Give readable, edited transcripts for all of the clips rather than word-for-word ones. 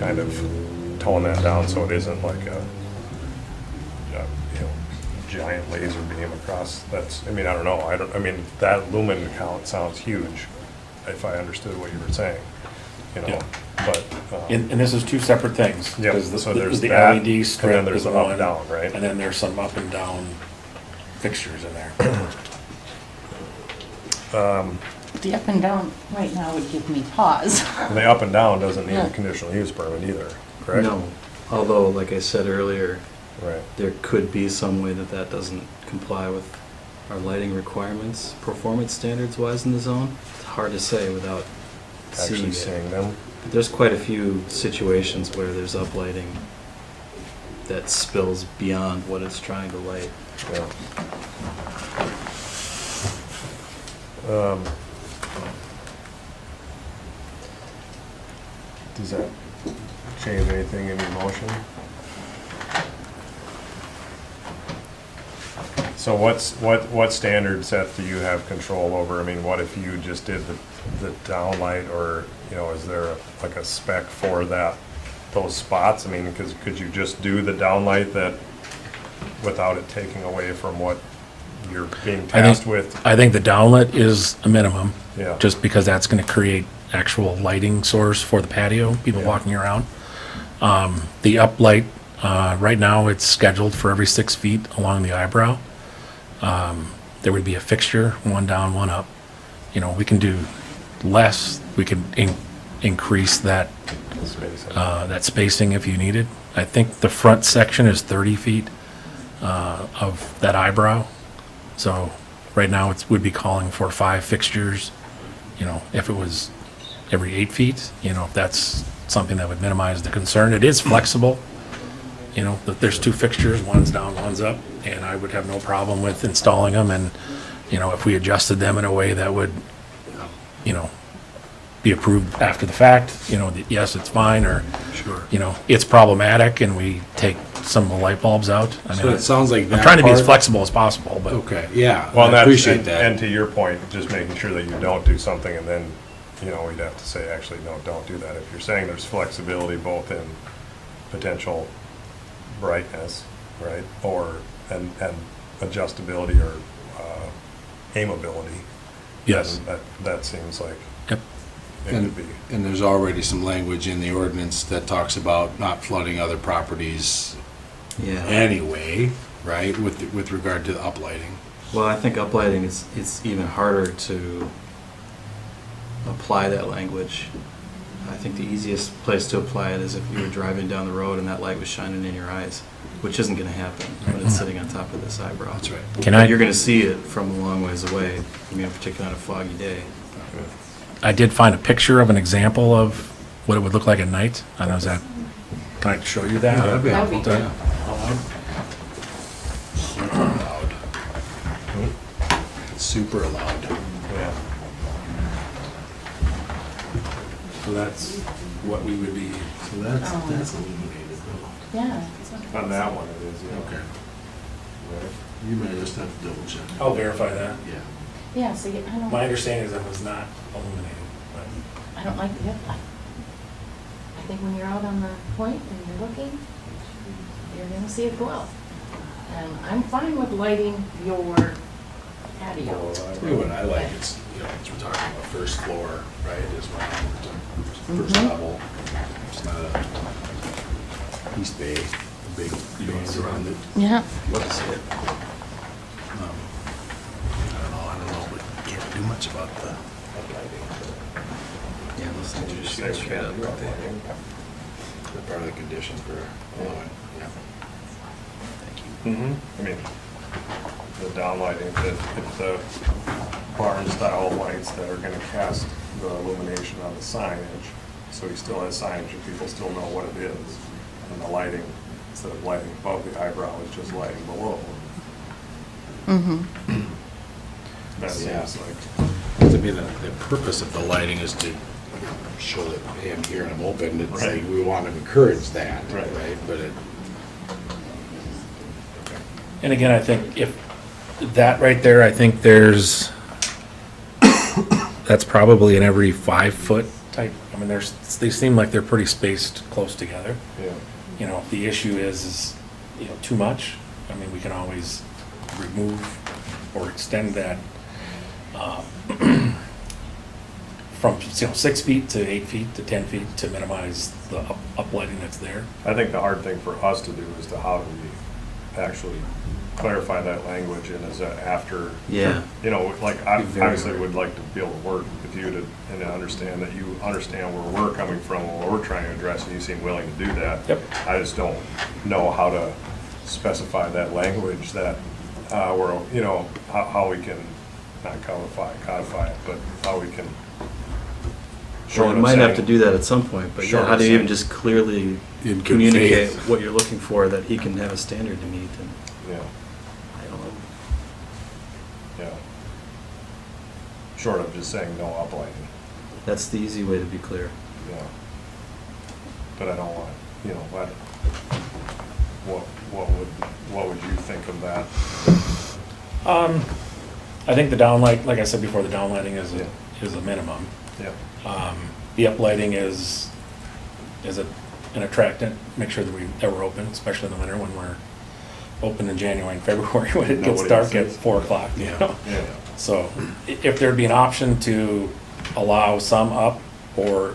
kind of tone that down so it isn't like a giant laser beam across. That's, I mean, I don't know. I mean, that lumen count sounds huge, if I understood what you were saying, Yeah. but. And this is two separate things. Yep, Because so there's the that, LED and strip then there's is the one, up, down, right? And then there's some up and down fixtures in there. The up and down right now would give me pause. And the up and down doesn't need a Yeah. conditional use permit either, correct? No, although, like I said earlier, Right, there could be some way that that doesn't comply with our lighting requirements, performance standards wise in the zone. It's hard to say without seeing actually it. seeing them. There's quite a few situations where there's uplighting that spills beyond what it's trying to light. Yeah. Does that change anything in your motion? So what standard set do you have control over? I mean, what if you just did the downlight, or, is there like a spec for those spots? I mean, could you just do the downlight that, without it taking away from what you're being tasked with? I think the downlit is a minimum. Yeah. Just because that's gonna create actual lighting source for the patio, people Yeah. walking around. The uplight, right now, it's scheduled for every 6 feet along the eyebrow. There would be a fixture, one down, one up. We can do less, we can increase that, Spacing. that spacing if you needed. I think the front section is 30 feet of that eyebrow. So right now it would be calling for 5 fixtures. If it was every 8 feet, if that's something that would minimize the concern. It is flexible. That there's 2 fixtures, one's down, one's up, and I would have no problem with installing them. And, if we adjusted them in a way that would, be approved after the fact, that yes, it's fine, or, Sure. it's problematic and we take some of the light bulbs out. I So mean, it sounds like I'm that trying to be as part- flexible as possible, but. Okay, yeah, Well, I that's, appreciate and that. to your point, just making sure that you don't do something and then, we'd have to say, actually, no, don't do that. If you're saying there's flexibility both in potential brightness, right, and adjustability or aimability. Yes. then that seems like Yep. it could And, be. and there's already some language in the ordinance that talks about not flooding other properties Yeah. anyway, right, with regard to the uplighting. Well, I think uplighting it's even harder to apply that language. I think the easiest place to apply it is if you were driving down the road and that light was shining in your eyes, which isn't going to happen when it's sitting on top of this eyebrow. That's right. Can I? You're going to see it from a long ways away, particularly on a foggy day. I did find a picture of an example of what it would look like at night. I don't know, is that, can I show you that? Yeah, that'd be That'd be helpful, good. yeah. Super loud. Super loud. Yeah. So that's what we would be. So that's illuminated though. Yeah. On that one it is, yeah. Okay. Right. You may just have to double check. I'll verify that. Yeah. Yeah, so My understanding is that it was not illuminated, but. I don't like the uplight. I think when you're out on the point and you're looking, you're gonna see it go out. And I'm fine with lighting your patio. Tell you what I like, it's, as we're talking about first floor, right, is when first Mhm. level. It's not a East Bay, big bands around it. Yeah. Love to see it. I don't know, but can't do much about the uplighting. Yeah, those things are just shoot straight up, aren't they? They're part of the conditions for allowing, yeah. I mean, the downlighting, if the barn-style lights that are gonna cast the illumination on the signage, so he still has signage and people still know what it is. And the lighting, instead of lighting above the eyebrow, is just lighting below. Mm-hmm. That Yeah. seems like, Because I mean, the purpose of the lighting is to show that, hey, I'm here and I'm open. It's Right. like, we want to encourage that, Right. right? But it. Okay. And again, I think if, that right there, I think that's probably in every 5 foot type, I mean, they seem like they're pretty spaced close together. Yeah. You know, if the issue is, you know, too much, I mean, we can always remove or extend that from, you know, 6 feet to 8 feet to 10 feet to minimize the uplighting that's there. I think the hard thing for us to do is to how do we actually clarify that language, and is that after? Yeah. You know, like, I Be very obviously hard. would like to be able to work with you to, and to understand that you understand where we're coming from, and what we're trying to address, and you seem willing to do that. Yep. I just don't know how to specify that language that, where, you know, how we can, not codify it, but how we can. Well, you might have to do that at some point, but yeah, Short how of do you even saying- just clearly In good communicate faith. what you're looking for, that he can have a standard to meet, and Yeah, I don't know. yeah. Short of just saying no uplighting, That's the easy way to be clear. yeah. But I don't want, you know, what would you think of that? I think the downlight, like I said before, the downlighting is Yeah. a minimum. Yeah, The uplighting is an attractant, make sure that we're open, especially in the winter when we're open in January and February when it gets Nobody dark at sees. 4 o'clock, you know? yeah. So if there'd be an option to allow some up, or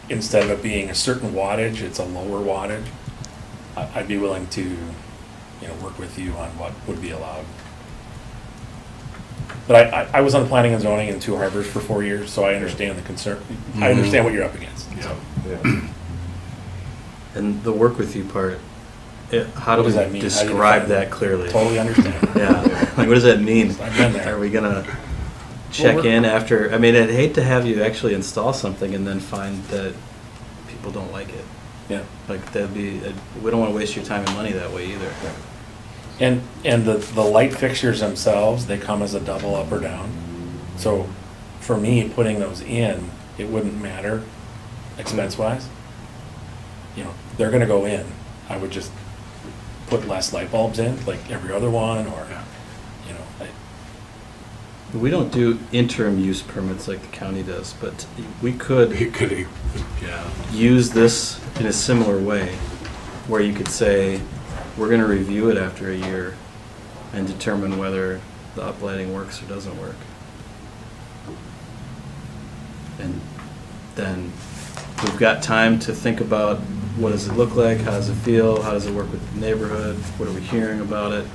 instead of it being a certain wattage, it's a lower wattage, I'd be willing to, you know, work with you on what would be allowed. But I was on planning and zoning in Two Harbors for 4 years, so I understand the concern. I understand what you're up against. So Yeah. And the work with you part, how do What does we that mean? How do you describe define that it? clearly? Totally understand. Yeah, like what does that mean? I've been there. Are we gonna check we're- in after, I mean, I'd hate to have you actually install something and then find that people don't like it. Yeah. Like, that'd be, we don't wanna waste your time and money that way either. And the light fixtures themselves, they come as a double up or down. So for me, putting those in, it wouldn't matter expense-wise. You know, they're gonna go in. I would just put less light bulbs in, like every other one, or, you know, We don't do interim use permits like the county does, but we could It could, yeah. use this in a similar way, where you could say, we're gonna review it after a year and determine whether the uplighting works or doesn't work. And then we've got time to think about, what does it look like, how does it feel, how does it work with the neighborhood, what are we hearing about it,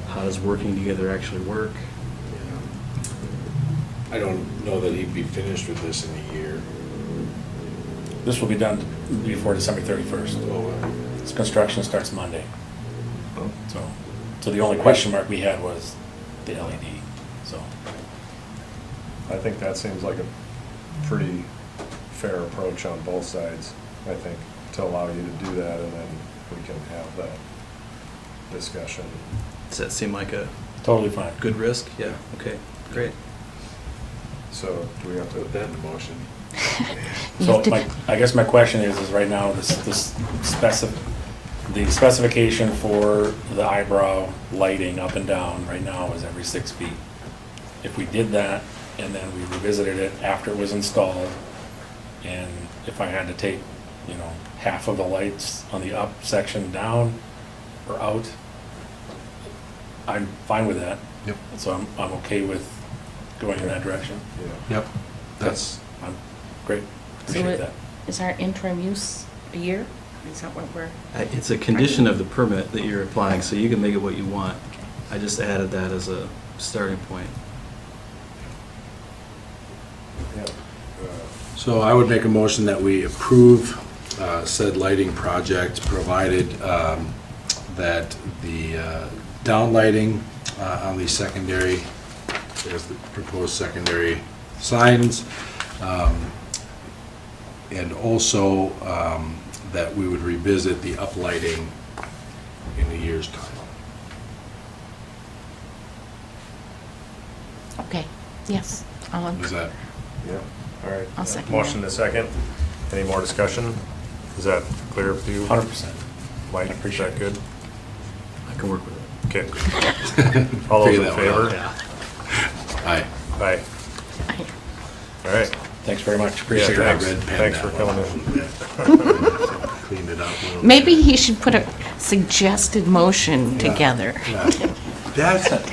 how does working together actually work? I don't know that he'd be finished with this in a year. this will be done before December 31st. This construction starts Monday. So the only question mark we had was the LED, so. I think that seems like a pretty fair approach on both sides, I think, to allow you to do that, and then we can have that discussion. Does that seem like a Totally fine. good risk? Yeah, okay, great. So, do we have Put to, that in motion. So I guess my question is right now, the specification for the eyebrow lighting up and down right now is every 6 feet. If we did that and then we revisited it after it was installed, and if I had to take, you know, half of the lights on the up section down or out, I'm fine with that. Yep. So I'm okay with going in that direction. yeah, Yep. That's, I'm great, So appreciate it- that. Is our interim use a year? Is that what we're? It's a condition of the permit that you're applying, so you can make it what you want. I just added that as a starting point. yeah. so I would make a motion that we approve said lighting project, provided that the downlighting on the secondary, there's the proposed secondary signs, and also that we would revisit the uplighting in a year's time. Okay, yes. Is that? Yeah, all right. I'll second Motion that. to second. Any more discussion? Is that clear to you? 100%. Mike, I is appreciate that good? I can work with it. Okay. All those Figure in that one out. favor? Aye. Aye. All right. Thanks very much. Appreciate Yeah, your thanks. help. Thanks for coming in. Cleaned it up a little. Maybe he should put a suggested motion together. Yeah. That's what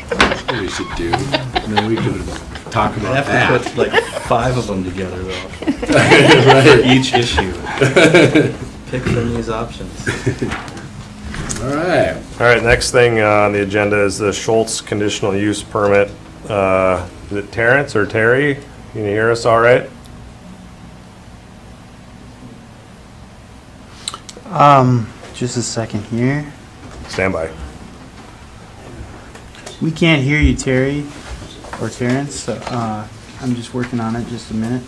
we should do. And then we could talk I about have that. to put like 5 of them together though, Right. each issue. Pick from these options. All right. All right, next thing on the agenda is the Schultz conditional use permit. Is it Terrence or Terry? Can you hear us all right? Just a second here. Stand by. We can't hear you, Terry or Terrence. So, I'm just working on it. Just a minute.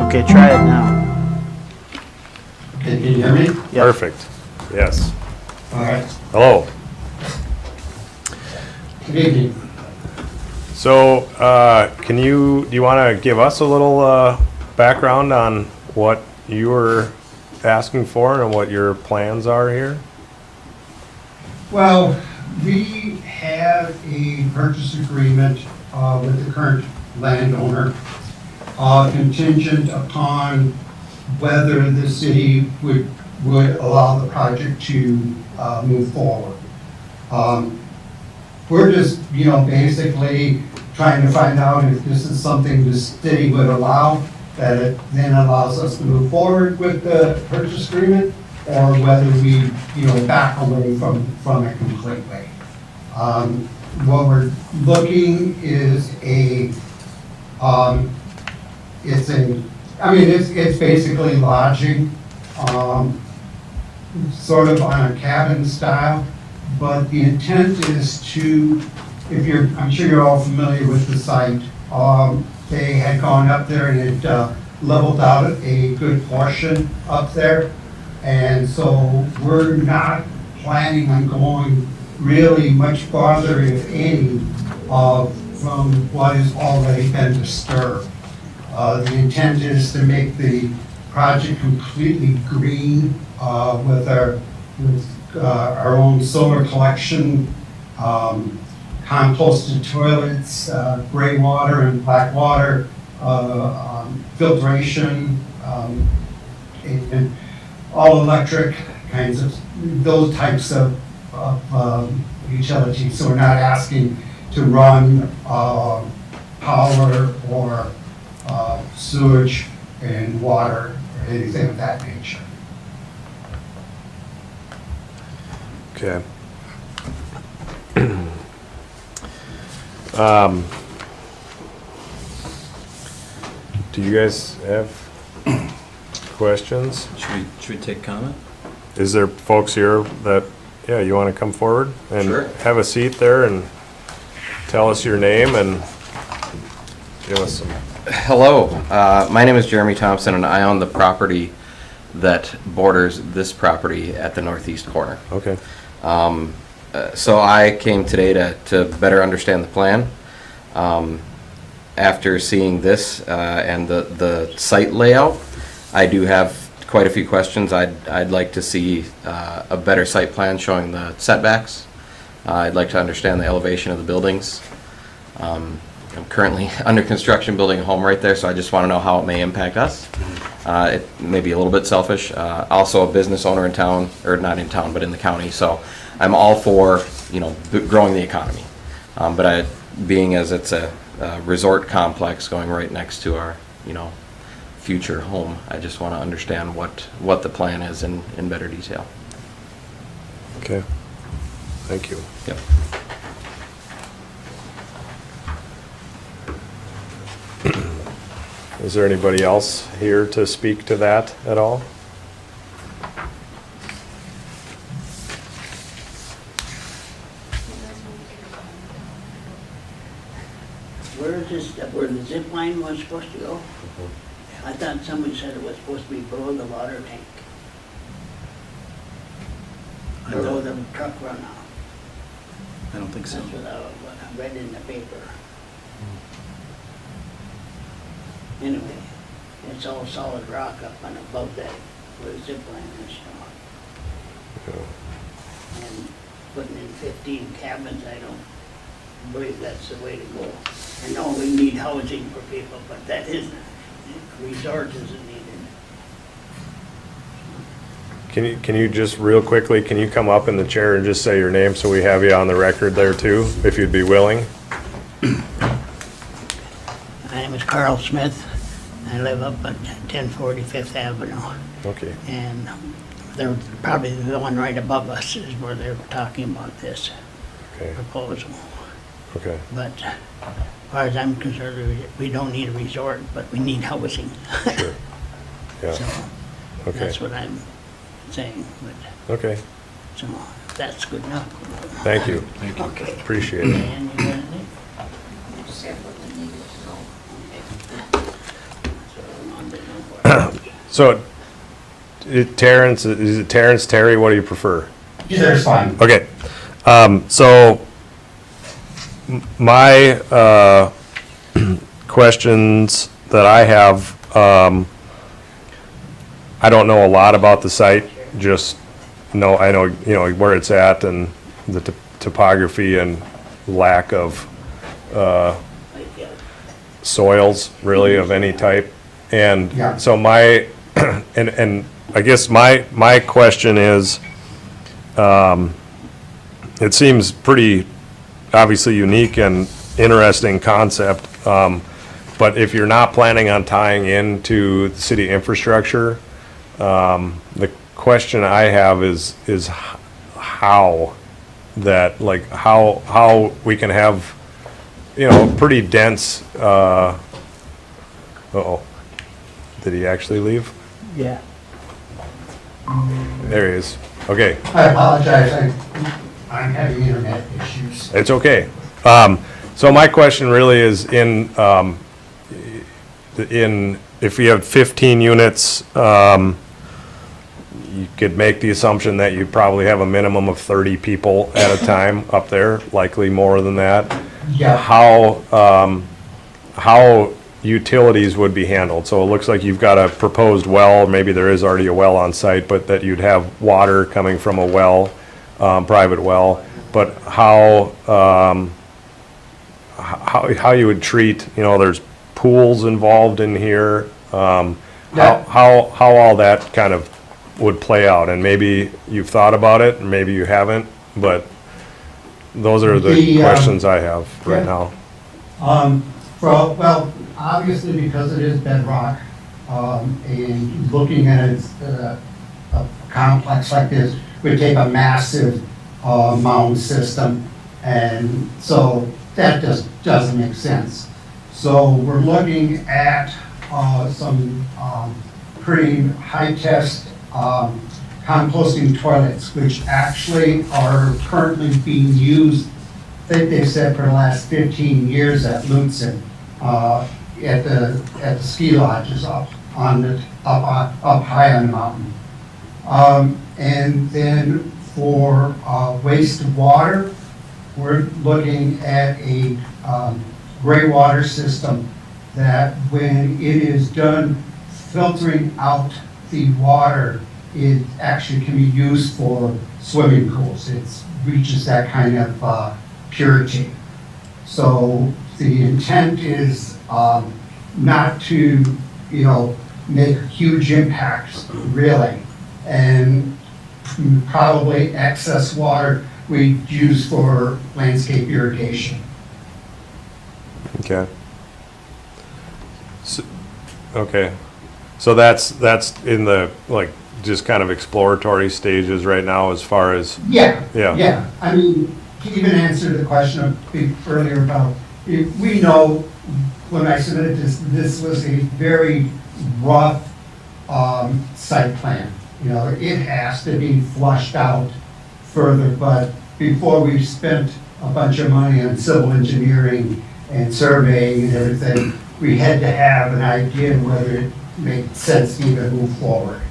Okay, try it now. Okay, can you hear me? Yeah. Perfect. Yes. All right. Hello. Good evening. So, do you want to give us a little background on what you were asking for and what your plans are here? Well, we have a purchase agreement with the current landowner contingent upon whether the city would allow the project to move forward. We're just, basically trying to find out if this is something the city would allow, that it then allows us to move forward with the purchase agreement, or whether we, back away from it completely. What we're looking is it's basically lodging, sort of on a cabin style, but the intent is to, I'm sure you're all familiar with the site. They had gone up there and it leveled out a good portion up there. And so we're not planning on going really much farther, if any, from what has already been disturbed. The intent is to make the project completely green with our own solar collection, composted toilets, gray water and black water, filtration, and all electric kinds of, those types of utilities. So we're not asking to run power or sewage and water or anything of that nature. Okay. Do you guys have questions? Should we take comment? Is there folks here that, you want to come forward and Sure. have a seat there and tell us your name and give us some. Hello, my name is Jeremy Thompson, and I own the property that borders this property at the northeast corner. Okay. So I came today to better understand the plan. After seeing this and the site layout, I do have quite a few questions. I'd like to see a better site plan showing the setbacks. I'd like to understand the elevation of the buildings. I'm currently under construction building a home right there, so I just want to know how it may impact us. It may be a little bit selfish. Also a business owner in town, or not in town, but in the county, so I'm all for, growing the economy. But being as it's a resort complex going right next to our, future home, I just want to understand what the plan is in better detail. Okay. Thank you. Yep. Is there anybody else here to speak to that at all? Where the zip line was supposed to go? I thought somebody said it was supposed to be below the water tank. Below the truck runoff. I don't think so. That's what I read in the paper. Anyway, it's all solid rock up and above that, where the zip line is. And putting in 15 cabins, I don't believe that's the way to go. I know we need housing for people, but that isn't, resort isn't needed. Can you just real quickly, can you come up in the chair and just say your name so we have you on the record there too, if you'd be willing? My name is Carl Smith. I live up at 1040 Fifth Avenue. Okay, And they're probably the one right above us is where they're talking about this okay, proposal. okay. But as far as I'm concerned, we don't need a resort, but we need housing. Sure. Yeah, So okay, that's what I'm saying, but, okay. so that's good enough. Thank you. Okay. Appreciate it. And you got anything? So, Terrence, is it Terrence, Terry, what do you prefer? Either's fine. Okay, so my questions that I have, I don't know a lot about the site, just know, I know, you know, where it's at and the topography and lack of soils, really, of any type. And Yeah. so my, and I guess my question is, it seems pretty obviously unique and interesting concept, but if you're not planning on tying into the city infrastructure, the question I have is how that, like, how we can have, you know, pretty dense, uh-oh, did he actually leave? Yeah. There he is. Okay. I apologize, I'm having internet issues. It's okay. So my question really is in if you have 15 units, you could make the assumption that you probably have a minimum of 30 people at a time up there, likely more than that. Yeah. How utilities would be handled. So it looks like you've got a proposed well, maybe there is already a well on site, but that you'd have water coming from a well, private well. But how you would treat, you know, there's pools involved in here. How all that kind of would play out, and maybe you've thought about it, and maybe you haven't, but those are the questions I have right now. Well, obviously because it is bedrock, and looking at it, a complex like this would take a massive mound system, and so that just doesn't make sense. So we're looking at some pretty high-test composting toilets, which actually are currently being used, I think they've said for the last 15 years at Lutzen, at the ski lodges up high on the mountain. And then for wastewater, we're looking at a gray water system that when it is done filtering out the water, it actually can be used for swimming pools. It reaches that kind of purity. So the intent is not to, you know, make huge impacts, really. And probably excess water we use for landscape irrigation. Okay. Okay. So that's in the, like, just kind of exploratory stages right now as far as, Yeah. Yeah. I mean, to even answer the question a bit earlier about, if we know when I submitted this was a very rough site plan. You know, it has to be flushed out further, but before we spent a bunch of money on civil engineering and surveying and everything, we had to have an idea whether it made sense to even move forward.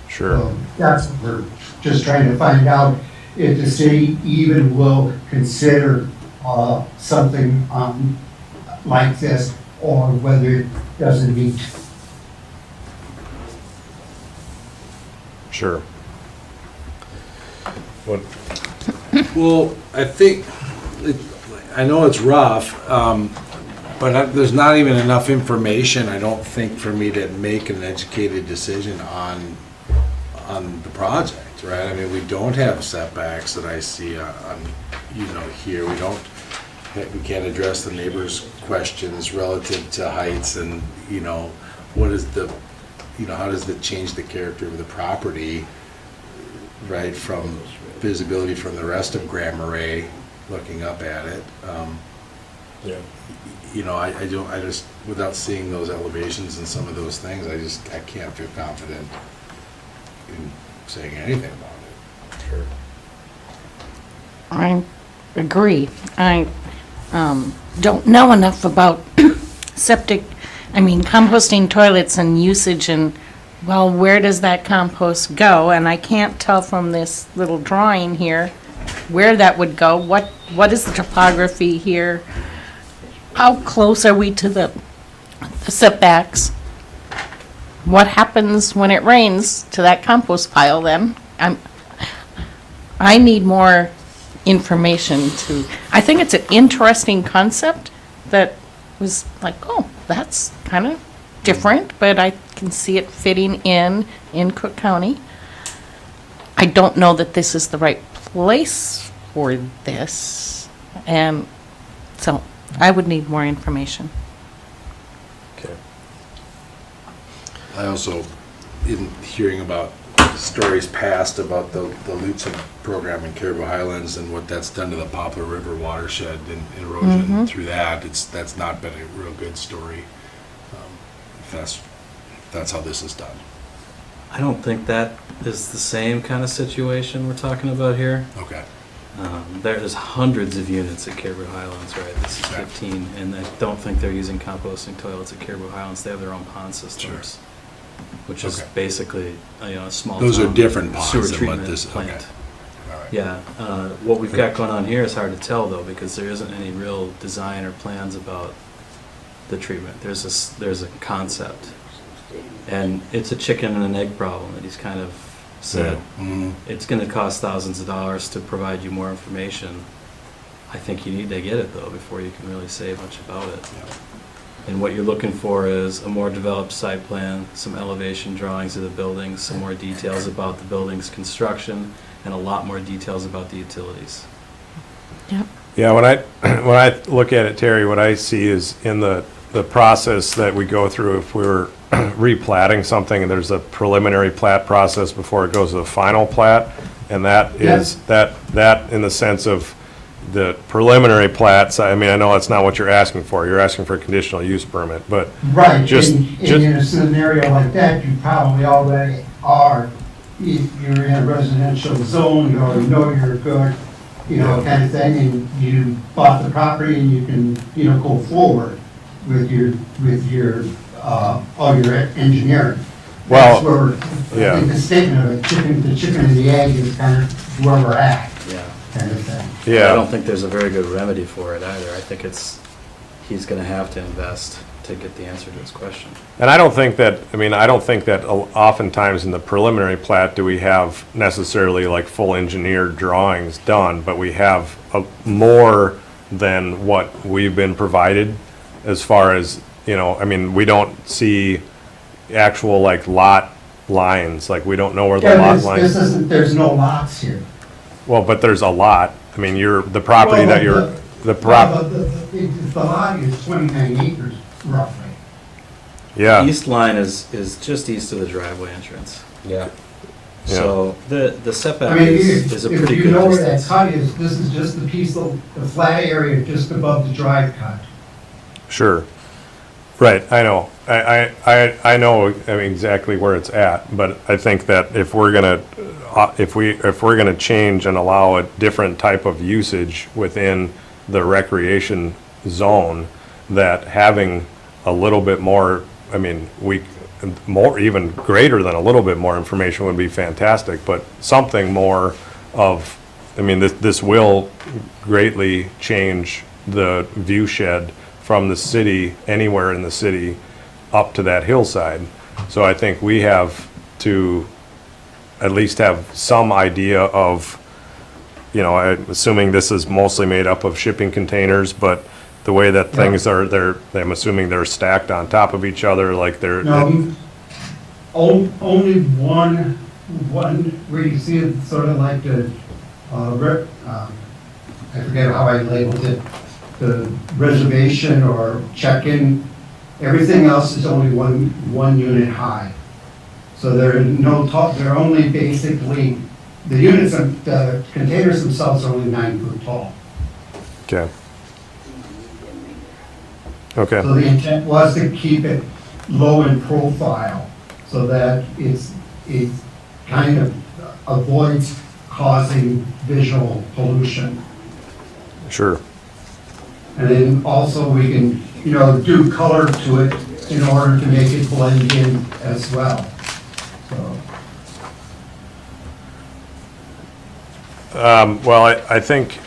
sure. So that's what we're just trying to find out, if the city even will consider something like this, or whether it doesn't meet. Sure. What, Well, I think, I know it's rough, but there's not even enough information, I don't think, for me to make an educated decision on the project, right? I mean, we don't have setbacks that I see on, here. We can't address the neighbors' questions relative to heights and, what is the, how does that change the character of the property, right, from visibility from the rest of Grand Marais, looking up at it. yeah. I just, without seeing those elevations and some of those things, I can't feel confident in saying anything about it. Sure. I agree. I don't know enough about composting toilets and usage and, well, where does that compost go? And I can't tell from this little drawing here where that would go. What is the topography here? How close are we to the setbacks? What happens when it rains to that compost pile then? I need more information I think it's an interesting concept that was like, oh, that's kind of different, but I can see it fitting in Cook County. I don't know that this is the right place for this, and so I would need more information. Okay. I also, in hearing about stories past about the Lutzen program in Caribou Highlands and what that's done to the Poplar River watershed and erosion through that, that's not been a real good story. If that's how this is done. I don't think that is the same kind of situation we're talking about here. Okay. There's hundreds of units at Caribou Highlands, right? This is 15, and I don't think they're using composting toilets at Caribou Highlands. They have their own pond systems, which is Okay. basically a small. Those are town different ponds sewer than what treatment this- plant. okay. All right. Yeah, what we've got going on here is hard to tell though, because there isn't any real design or plans about the treatment. There's a concept, and it's a chicken and an egg problem that he's kind of said. Mhm. It's going to cost thousands of dollars to provide you more information. I think you need to get it though before you can really say much about it. And what you're looking for is a more developed site plan, some elevation drawings of the buildings, some more details about the building's construction, and a lot more details about the utilities. Yep. Yeah, when I look at it, Terry, what I see is in the process that we go through, if we were replatting something, and there's a preliminary plat process before it goes to the final plat, and that is, that in the sense of the preliminary plats, I mean, I know that's not what you're asking for. You're asking for a conditional use permit, but Right, just- in a scenario like that, you probably already are, if you're in a residential zone, you already know you're good, kind of thing, and you bought the property and you can, go forward with your, all your engineering. Well, That's where, yeah. I think the statement of it, the chicken and the egg is kind of where we're at, Yeah. kind of thing. I yeah. don't think there's a very good remedy for it either. I think he's going to have to invest to get the answer to his question. And I don't think that oftentimes in the preliminary plat do we have necessarily like full engineered drawings done, but we have more than what we've been provided as far as, we don't see actual like lot lines, like we don't know where the lot This lines. isn't, there's no lots here. Well, but there's a lot. I mean, the property that you're, the Well, the lot is 29 acres roughly. yeah. East line is just east of the driveway entrance. Yeah. So the I setback mean, is a if pretty you good know where that distance. cut is, this is just the piece of, the flat area just above the drive cut. Sure. Right, I know. I know, exactly where it's at, but I think that if we're gonna change and allow a different type of usage within the recreation zone, that having a little bit more, even greater than a little bit more information would be fantastic, but something more of, this will greatly change the view shed from the city, anywhere in the city, up to that hillside. So I think we have to at least have some idea of you know, I'm assuming this is mostly made up of shipping containers, but the way that things are, I'm assuming they're stacked on top of each other, like they're. No, only one, where you see it sort of like the, I forget how I labeled it, the reservation or check-in, everything else is only one unit high. So they're they're only basically, the containers themselves are only 9 foot tall. Okay. Okay. So the intent was to keep it low in profile so that it kind of avoids causing visual pollution. Sure. And then also we can, do color to it in order to make it blend in as well. So, Well, I think,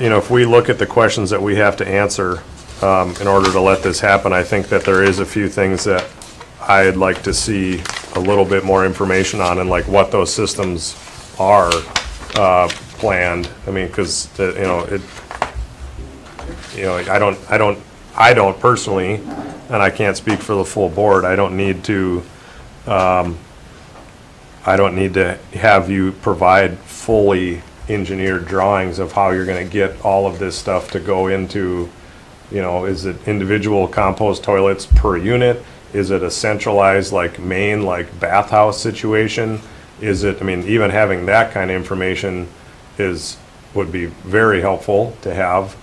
if we look at the questions that we have to answer in order to let this happen, I think that there is a few things that I'd like to see a little bit more information on, and like what those systems are planned. I mean, because I don't personally, and I can't speak for the full board. I don't need to have you provide fully engineered drawings of how you're going to get all of this stuff to go into, is it individual compost toilets per unit? Is it a centralized, like, main, like, bathhouse situation? Is it, even having that kind of information would be very helpful to have,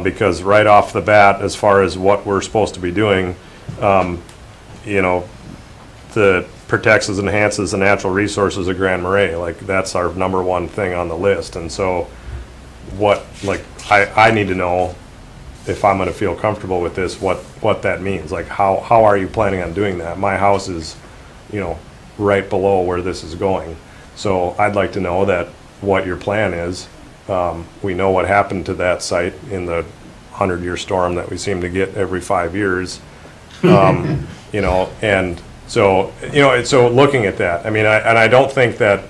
because right off the bat, as far as what we're supposed to be doing, the protects and enhances the natural resources of Grand Marais. Like, that's our number one thing on the list. And so I need to know, if I'm gonna feel comfortable with this, what that means. Like, how are you planning on doing that? My house is, right below where this is going. So I'd like to know that what your plan is. We know what happened to that site in the 100-year storm that we seem to get every 5 years. And so, so looking at that, I don't think that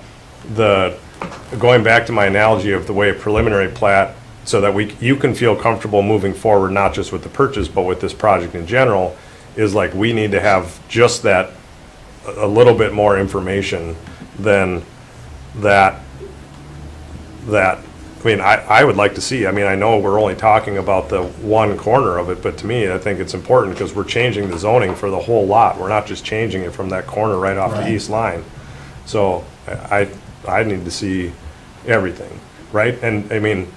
going back to my analogy of the way a preliminary plat, so that you can feel comfortable moving forward, not just with the purchase, but with this project in general, is like, we need to have just that, a little bit more information than that, I would like to see. I know we're only talking about the one corner of it, but to me, I think it's important because we're changing the zoning for the whole lot. We're not just changing it from that corner right off the east line. So I need to see everything, right? And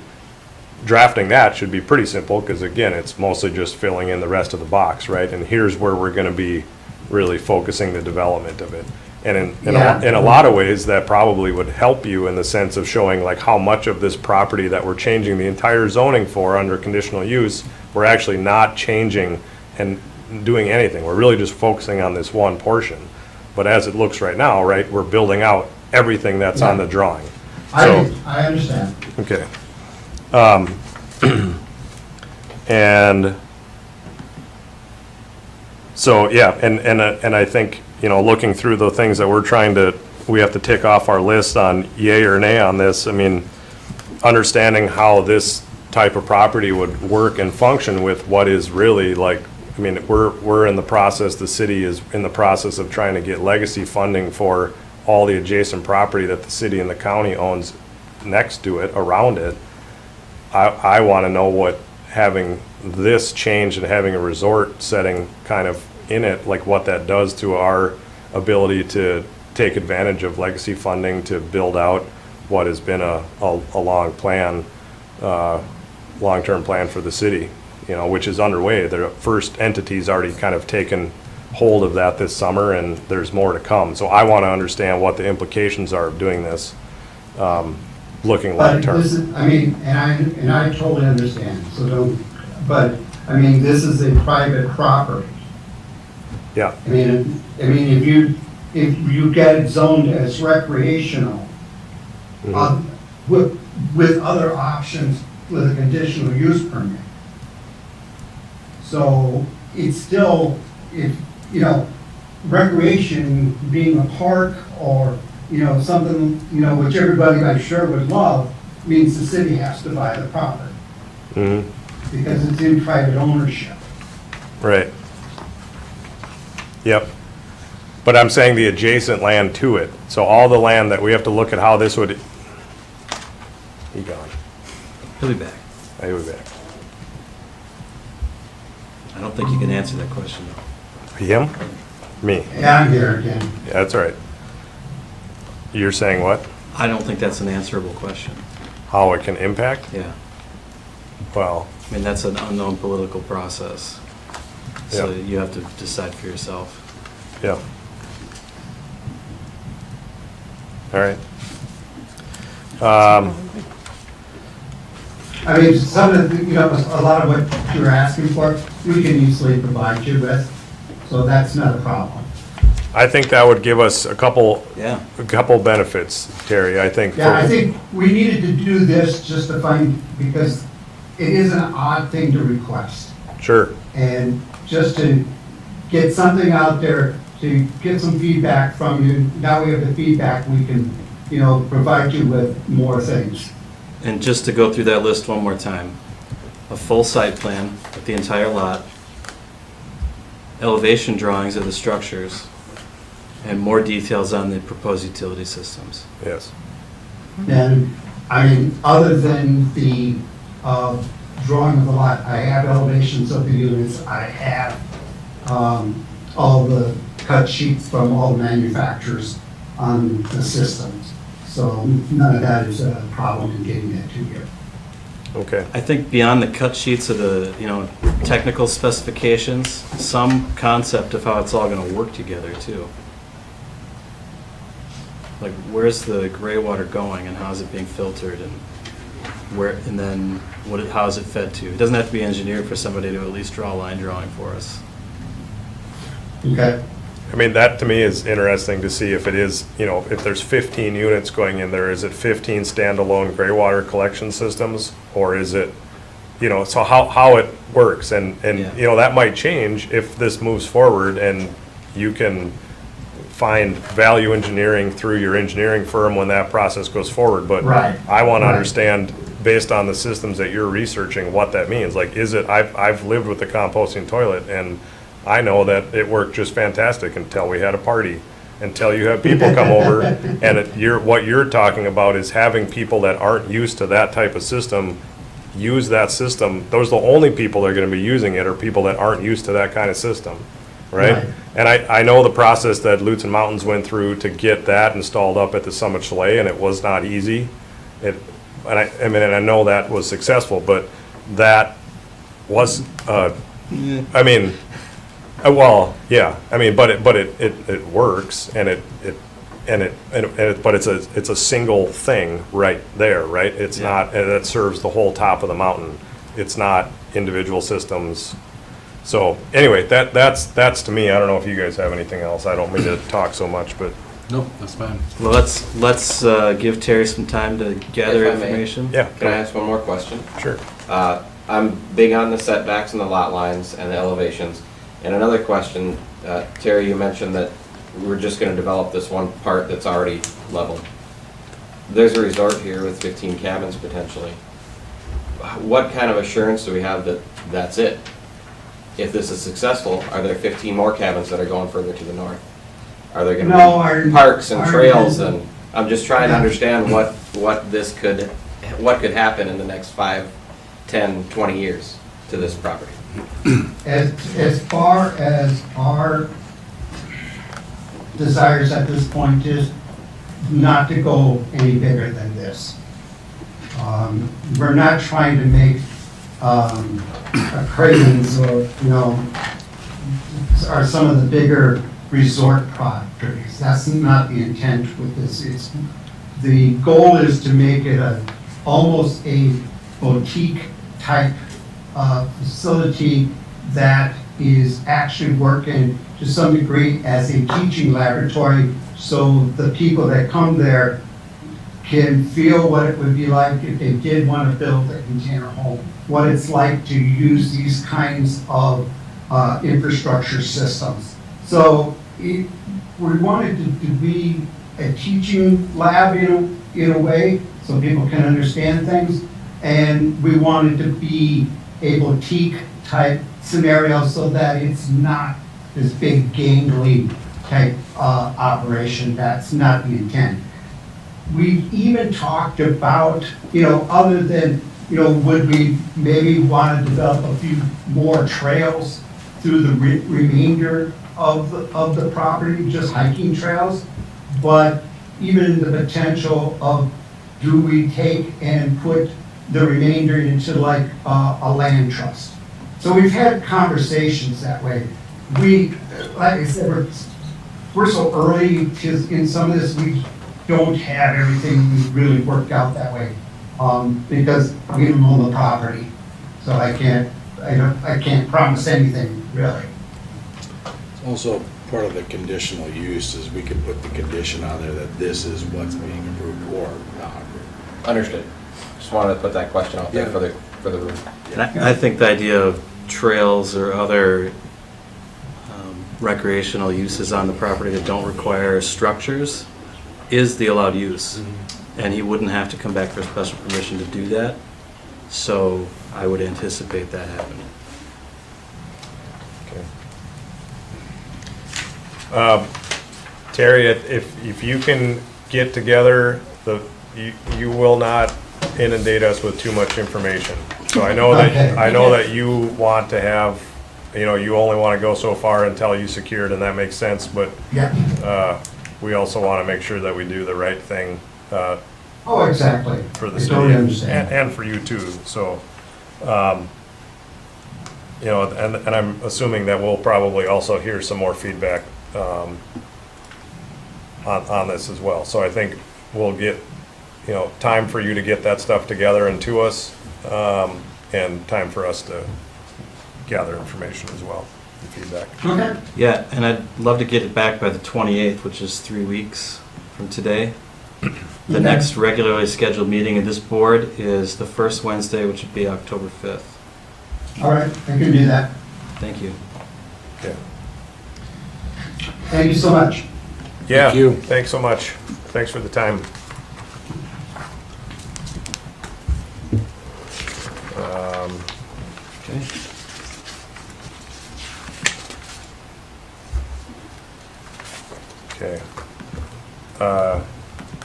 drafting that should be pretty simple, because again, it's mostly just filling in the rest of the box, right? And here's where we're gonna be really focusing the development of it. And in a lot of ways, that probably would help you in the sense of showing like how much of this property that we're changing the entire zoning for under conditional use, we're actually not changing and doing anything. We're really just focusing on this one portion. But as it looks right now, right, we're building out everything that's on the drawing. So, I understand. okay. And so, yeah, and I think, looking through the things that we have to tick off our list on yay or nay on this, understanding how this type of property would work and function with what is really like, we're in the process, the city is in the process of trying to get legacy funding for all the adjacent property that the city and the county owns next to it, around it. I want to know what having this change and having a resort setting kind of in it, like what that does to our ability to take advantage of legacy funding to build out what has been a long plan, long-term plan for the city, which is underway. The first entity's already kind of taken hold of that this summer, and there's more to come. So I want to understand what the implications are of doing this, looking long term. This is, and I totally understand, so don't, but, this is a private property. Yeah. If you get it zoned as recreational, with other options with a conditional use permit. So it's still, recreation being a park or, something, which everybody I'm sure would love, means the city has to buy the property Mhm. because it's in private ownership. Right. Yep. But I'm saying the adjacent land to it. So all the land that we have to look at how this would, he gone. He'll be back. I will be back. I don't think you can answer that question, though. Him? Me? Yeah, I'm here again. Yeah, that's all right. You're saying what? I don't think that's an answerable question. How it can impact? Yeah. Well, I mean, that's an unknown political process. So Yeah. you have to decide for yourself. yeah. All right. I mean, some of the, a lot of what you're asking for, we can easily provide you with, so that's not a problem. I think that would give us a couple Yeah. benefits, Terry, I think. Yeah, I think we needed to do this just to find, because it is an odd thing to request. Sure. And just to get something out there, to get some feedback from you, now we have the feedback, we can, provide you with more things. And just to go through that list one more time, a full site plan with the entire lot, elevation drawings of the structures, and more details on the proposed utility systems. Yes. And, I mean, other than the drawing of the lot, I have elevations of the units, I have all the cut sheets from all the manufacturers on the systems. So none of that is a problem in getting that to you. Okay. I think beyond the cut sheets of the, technical specifications, some concept of how it's all gonna work together too. Like, where's the gray water going and how's it being filtered and and then how is it fed to? It doesn't have to be engineered for somebody to at least draw a line drawing for us. Okay? I mean, that to me is interesting to see if it is, if there's 15 units going in there, is it 15 standalone gray water collection systems? Or is it, so how it works? And Yeah. that might change if this moves forward and you can find value engineering through your engineering firm when that process goes forward. But Right. I want to Right. understand, based on the systems that you're researching, what that means. Like, I've lived with the composting toilet, and I know that it worked just fantastic until we had a party, until you have people come over, and what you're talking about is having people that aren't used to that type of system use that system. Those are the only people that are going to be using it, are people that aren't used to that kind of system, right? Right. And I know the process that Lutz and Mountains went through to get that installed up at the Summit Chalet, and it was not easy. And I know that was successful, but that was, well, yeah, but it works, but it's a single thing right there, right? It's Yeah. not, and it serves the whole top of the mountain. It's not individual systems. So, anyway, that's to me. I don't know if you guys have anything else. I don't mean to talk so much, but Nope, that's fine. Well, let's give Terry some time to gather If I may. information. yeah, Can I ask one more question? sure. I'm big on the setbacks and the lot lines and the elevations. And another question, Terry, you mentioned that we're just gonna develop this one part that's already leveled. There's a resort here with 15 cabins potentially. What kind of assurance do we have that that's it? If this is successful, are there 15 more cabins that are going further to the north? Are there No, gonna be parks and our trails intention- and, I'm just trying to Yeah. understand what could happen in the next 5, 10, 20 years to this property. As far as our desires at this point is not to go any bigger than this. We're not trying to make a Cravens or, are some of the bigger resort properties. That's not the intent with this. The goal is to make it almost a boutique type facility that is actually working to some degree as a teaching laboratory, so the people that come there can feel what it would be like if they did want to build a container home, what it's like to use these kinds of infrastructure systems. So we wanted to be a teaching lab in a way, so people can understand things. And we wanted to be a boutique type scenario so that it's not this big gangly type operation. That's not the intent. We've even talked about, other than, would we maybe want to develop a few more trails through the remainder of the property, just hiking trails? But even the potential of, do we take and put the remainder into like a land trust? So we've had conversations that way. We, like I said, we're so early in some of this, we don't have everything really worked out that way. Because we don't own the property, so I can't promise anything, really. Also, part of the conditional use is we could put the condition on there that this is what's being approved or not approved. Understood. Just wanted to put that question out there Yeah. for the room. And I think the idea of trails or other recreational uses on the property that don't require structures is the allowed use. And he wouldn't have to come back for special permission to do that. So I would anticipate that happening. Okay. Terry, if you can get together, you will not inundate us with too much information. So I know that you want to have, you only want to go so far until you secured, and that makes sense, but Yeah. we also want to make sure that we do the right thing Oh, exactly. for the I city totally understand. and for you too. So, and I'm assuming that we'll probably also hear some more feedback on this as well. So I think we'll get, time for you to get that stuff together and to us, and time for us to gather information as well, and feedback. Okay. Yeah, and I'd love to get it back by the 28th, which is 3 weeks from today. The Okay. next regularly scheduled meeting of this board is the first Wednesday, which would be October 5th. All right, I can do that. Thank you. Okay. Thank you so much. Yeah, Thank you. thanks so much. Thanks for the time. Okay. Okay.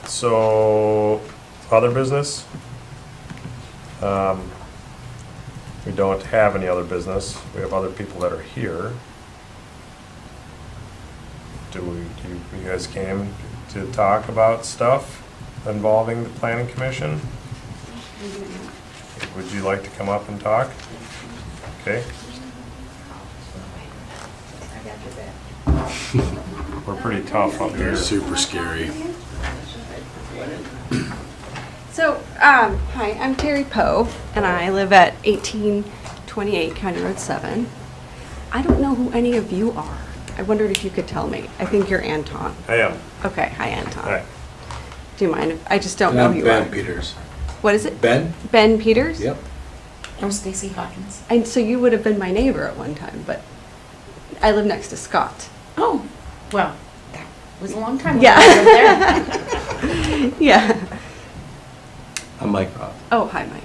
So, other business? We don't have any other business. We have other people that are here. You guys came to talk about stuff involving the planning commission? Would you like to come up and talk? Okay. We're pretty tough up here. Super scary. So, hi, I'm Terry Poe, and I live at 1828 County Road 7. I don't know who any of you are. I wondered if you could tell me. I think you're Anton. I am. Okay, hi, Anton. Hi. Do you mind? I just don't And know I'm who you Ben are. Peters. What is it? Ben? Ben Peters? Yep. I'm Stacy Hawkins. And so you would have been my neighbor at one time, but I live next to Scott. Oh, well, that was a long time ago. Yeah. I was there. Yeah. I'm Mike Roth. Oh, hi, Mike.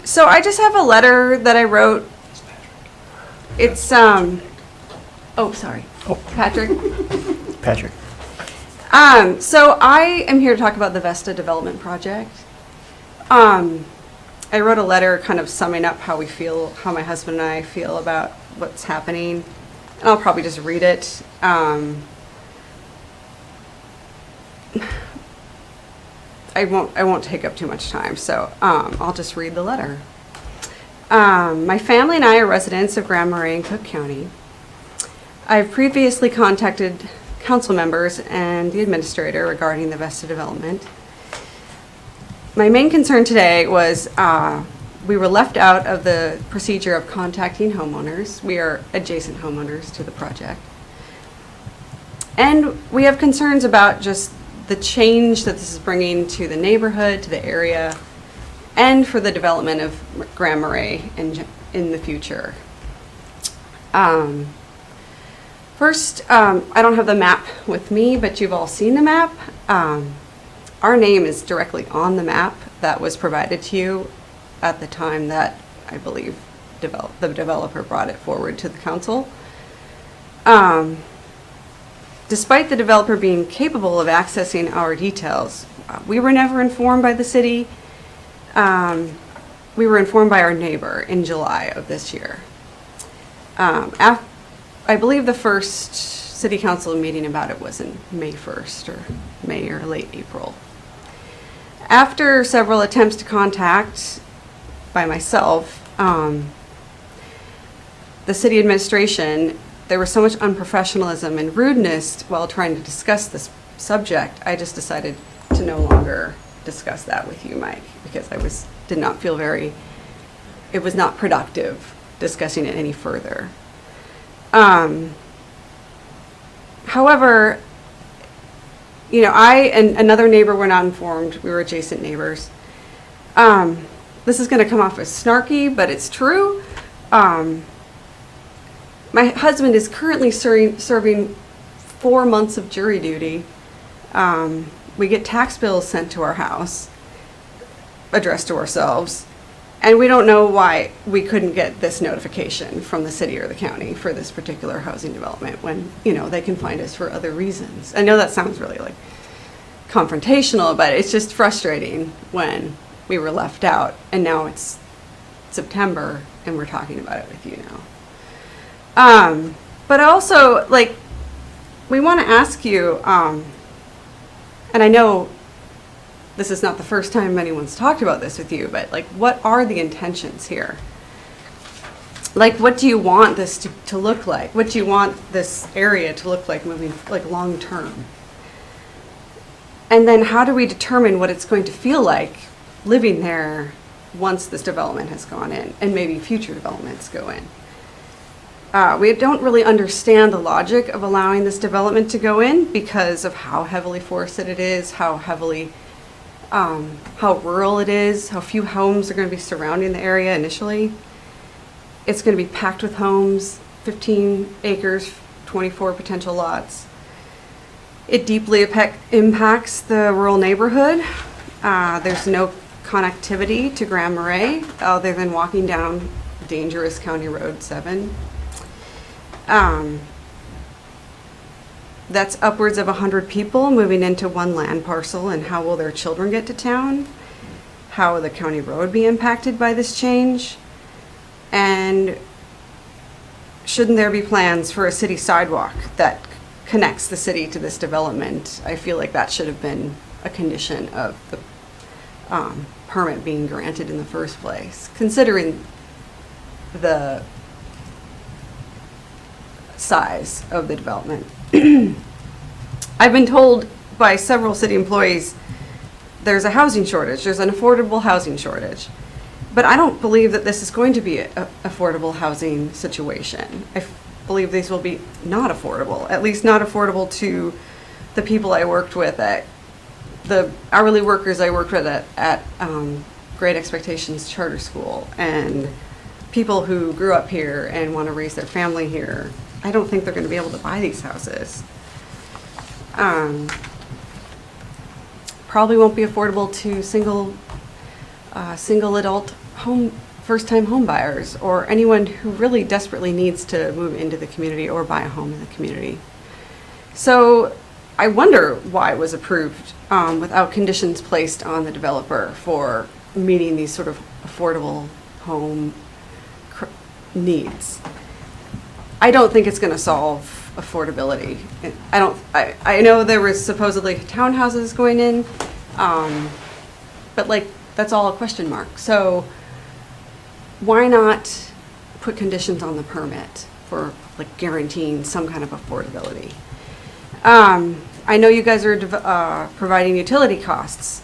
So I just have a letter that I wrote. It's, oh, sorry. Oh. Patrick. Patrick. So I am here to talk about the Vesta Development Project. I wrote a letter kind of summing up how we feel, how my husband and I feel about what's happening. And I'll probably just read it. I won't take up too much time, so I'll just read the letter. My family and I are residents of Grand Marais in Cook County. I've previously contacted council members and the administrator regarding the Vesta development. My main concern today was we were left out of the procedure of contacting homeowners. We are adjacent homeowners to the project. And we have concerns about just the change that this is bringing to the neighborhood, to the area, and for the development of Grand Marais in the future. First, I don't have the map with me, but you've all seen the map. Our name is directly on the map that was provided to you at the time that I believe the developer brought it forward to the council. Despite the developer being capable of accessing our details, we were never informed by the city. We were informed by our neighbor in July of this year. I believe the first city council meeting about it was in May 1st or May or late April. After several attempts to contact by myself, the city administration, there was so much unprofessionalism and rudeness while trying to discuss this subject, I just decided to no longer discuss that with you, Mike, because did not feel it was not productive discussing it any further. However, I and another neighbor were not informed. We were adjacent neighbors. This is going to come off as snarky, but it's true. My husband is currently serving 4 months of jury duty. We get tax bills sent to our house, addressed to ourselves, and we don't know why we couldn't get this notification from the city or the county for this particular housing development when, they can find us for other reasons. I know that sounds really confrontational, but it's just frustrating when we were left out and now it's September and we're talking about it with you now. But also, we want to ask you, and I know this is not the first time anyone's talked about this with you, but what are the intentions here? What do you want this to look like? What do you want this area to look like moving, long term? And then how do we determine what it's going to feel like living there once this development has gone in and maybe future developments go in? We don't really understand the logic of allowing this development to go in because of how heavily forested it is, how rural it is, how few homes are going to be surrounding the area initially. It's going to be packed with homes, 15 acres, 24 potential lots. It deeply impacts the rural neighborhood. There's no connectivity to Grand Marais other than walking down dangerous County Road 7. That's upwards of 100 people moving into one land parcel, and how will their children get to town? How will the county road be impacted by this change? And shouldn't there be plans for a city sidewalk that connects the city to this development? I feel like that should have been a condition of the permit being granted in the first place, considering the size of the development. I've been told by several city employees there's a housing shortage, there's an affordable housing shortage. But I don't believe that this is going to be an affordable housing situation. I believe these will be not affordable, at least not affordable to the people I worked with the hourly workers I worked with at Great Expectations Charter School and people who grew up here and want to raise their family here. I don't think they're going to be able to buy these houses. Probably won't be affordable to single adult first-time home buyers or anyone who really desperately needs to move into the community or buy a home in the community. So I wonder why it was approved without conditions placed on the developer for meeting these sort of affordable home needs. I don't think it's going to solve affordability. I know there was supposedly townhouses going in, but that's all a question mark. So why not put conditions on the permit for guaranteeing some kind of affordability? I know you guys are providing utility costs.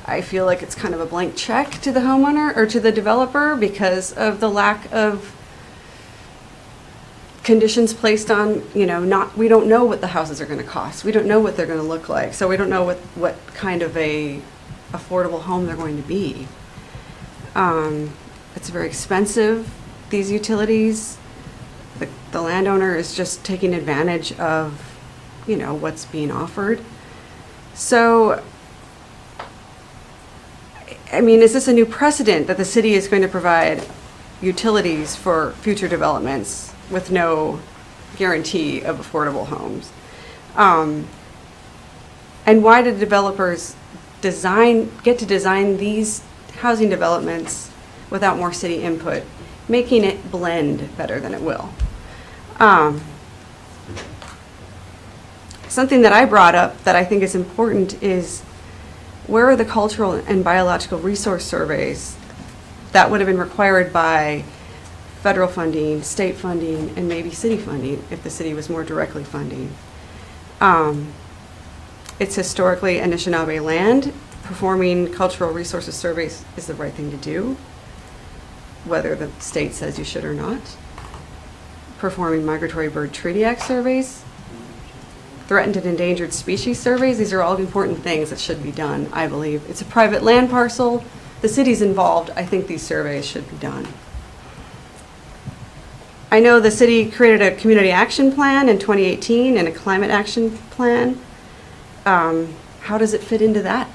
I feel like it's kind of a blank check to the homeowner or to the developer because of the lack of conditions placed on, we don't know what the houses are going to cost. We don't know what they're going to look like. So we don't know what kind of a affordable home they're going to be. It's very expensive, these utilities. the landowner is just taking advantage of, you know, what's being offered. So, I mean, is this a new precedent that the city is going to provide utilities for future developments with no guarantee of affordable homes? And why did developers get to design these housing developments without more city input, making it blend better than it will? Something that I brought up that I think is important is, where are the cultural and biological resource surveys that would have been required by federal funding, state funding, and maybe city funding if the city was more directly funding? It's historically Anishinaabe land. Performing cultural resources surveys is the right thing to do, whether the state says you should or not. Performing Migratory Bird Treaty Act surveys, threatened and endangered species surveys, these are all important things that should be done, I believe. It's a private land parcel. The city's involved. I think these surveys should be done. I know the city created a community action plan in 2018 and a climate action plan. How does it fit into that?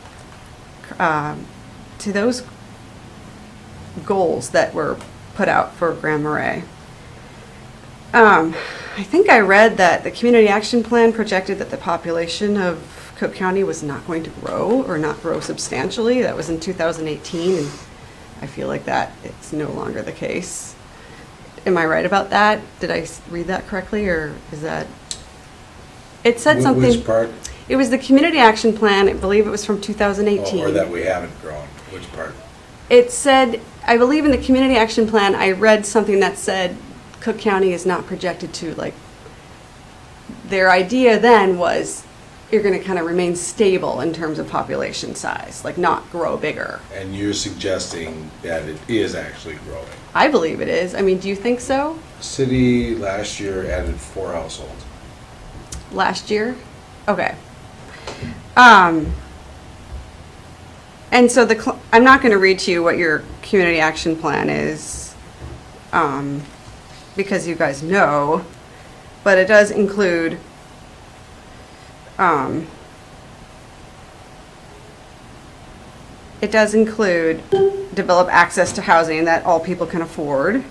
To those goals that were put out for Grand Marais? I think I read that the community action plan projected that the population of Cook County was not going to grow, or not grow substantially. That was in 2018, and I feel like that it's no longer the case. Am I right about that? Did I read that correctly, or is that? It said something. Which part? It was the community action plan. I believe it was from 2018. Or that we haven't grown. Which part? It said, I believe in the community action plan, I read something that said Cook County is not projected to, like, their idea then was you're going to kind of remain stable in terms of population size, like not grow bigger. And you're suggesting that it is actually growing. I believe it is. I mean, do you think so? City last year added 4 households. Last year? Okay. And so I'm not going to read to you what your community action plan is, because you guys know, but it does include develop access to housing that all people can afford,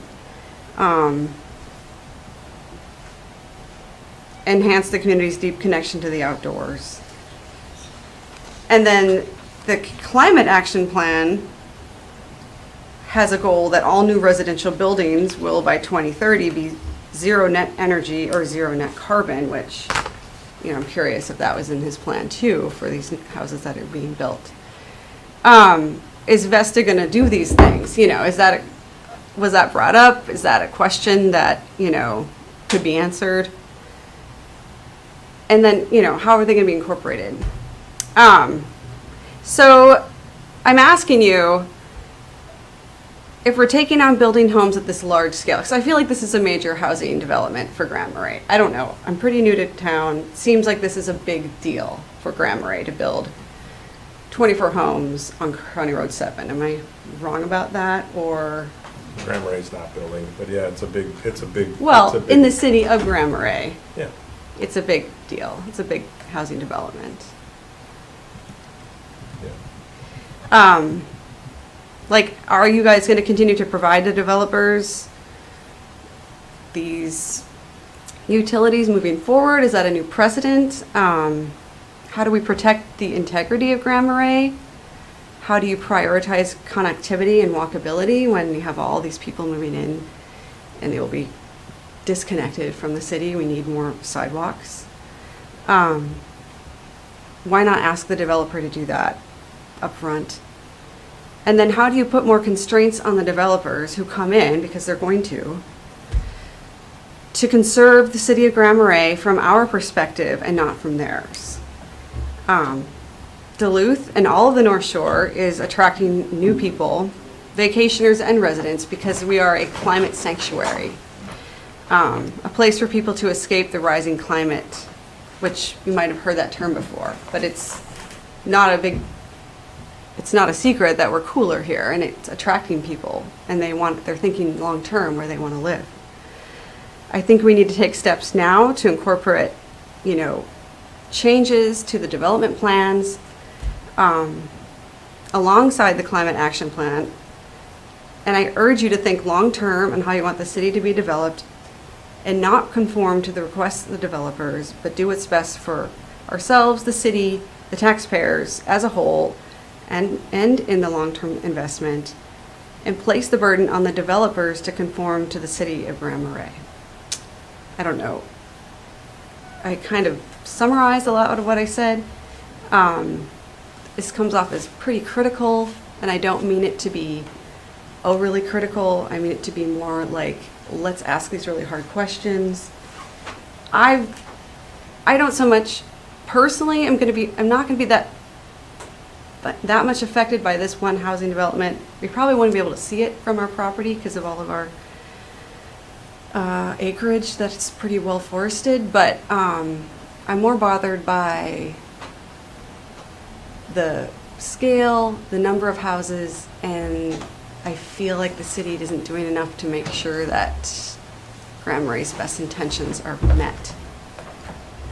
enhance the community's deep connection to the outdoors. And then the climate action plan has a goal that all new residential buildings will by 2030 be zero net energy or zero net carbon, which, you know, I'm curious if that was in his plan too for these houses that are being built. Is Vesta going to do these things? You know, was that brought up? Is that a question that, you know, could be answered? And then, you know, how are they going to be incorporated? So I'm asking you, if we're taking on building homes at this large scale, because I feel like this is a major housing development for Grand Marais. I don't know. I'm pretty new to town. Seems like this is a big deal for Grand Marais to build 24 homes on County Road 7. Am I wrong about that, or? Grand Marais not building, but yeah, it's a big. Well, it's a big, in the city of Grand Marais, Yeah. it's a big deal. It's a big housing development. Yeah. Like, are you guys going to continue to provide the developers these utilities moving forward? Is that a new precedent? How do we protect the integrity of Grand Marais? How do you prioritize connectivity and walkability when you have all these people moving in and they will be disconnected from the city? We need more sidewalks. Why not ask the developer to do that up front? And then how do you put more constraints on the developers who come in, because they're going to conserve the city of Grand Marais from our perspective and not from theirs? Duluth and all of the North Shore is attracting new people, vacationers and residents, because we are a climate sanctuary, a place for people to escape the rising climate, which you might have heard that term before, but it's not a secret that we're cooler here, and it's attracting people, and they're thinking long term where they want to live. I think we need to take steps now to incorporate, changes to the development plans alongside the climate action plan. And I urge you to think long-term on how you want the city to be developed and not conform to the requests of the developers, but do what's best for ourselves, the city, the taxpayers as a whole, and in the long-term investment, and place the burden on the developers to conform to the city of Grand Marais. I don't know. I kind of summarized a lot of what I said. This comes off as pretty critical, and I don't mean it to be overly critical. I mean it to be more like, let's ask these really hard questions. I don't so much personally. I'm not gonna be that much affected by this one housing development. We probably wouldn't be able to see it from our property because of all of our acreage that's pretty well forested, but I'm more bothered by the scale, the number of houses, and I feel like the city isn't doing enough to make sure that Grand Marais' best intentions are met.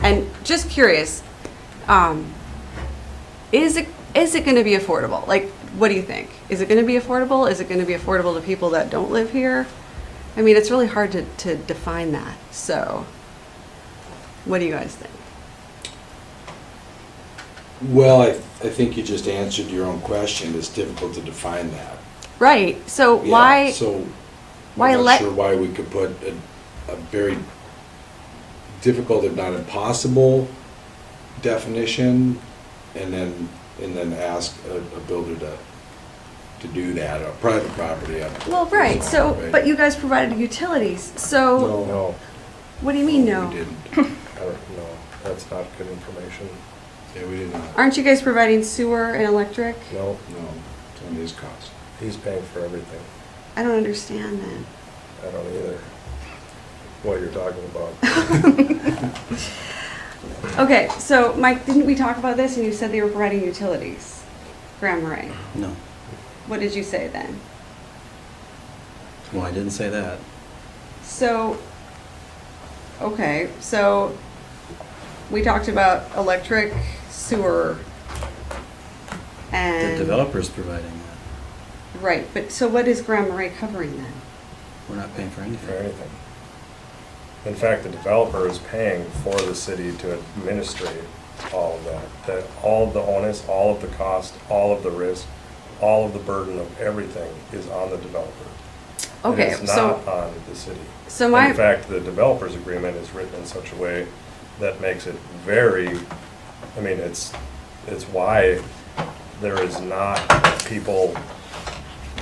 And just curious, is it going to be affordable? Like, what do you think? Is it going to be affordable? Is it going to be affordable to people that don't live here? I mean, it's really hard to define that. So, what do you guys think? Well, I think you just answered your own question. It's difficult to define that. Right. So Yeah, why? So why I'm not let? sure why we could put a very difficult, if not impossible, definition, and then ask a builder to do that, a private property. Well, right. So, Right. but you guys provided utilities. So, No, what do you mean no? We didn't. I don't know. That's not good information. Yeah, we did not. Aren't you guys providing sewer and electric? No, No, it's on his cost. he's paying for everything. I don't understand that. I don't either. What you're talking about. Okay, so Mike, didn't we talk about this and you said they were providing utilities? Grand Marais. No. What did you say then? Well, I didn't say that. So, okay, so we talked about electric, sewer, The and. developer's providing that. Right, but so what is Grand Marais covering then? We're not paying for For anything. anything. In fact, the developer is paying for the city to administrate all of that. That all of the onus, all of the cost, all of the risk, all of the burden of everything is on the developer. Okay, And it's so- not on the city. So And my. in fact, the developer's agreement is written in such a way that makes it very, I mean, it's why there is not people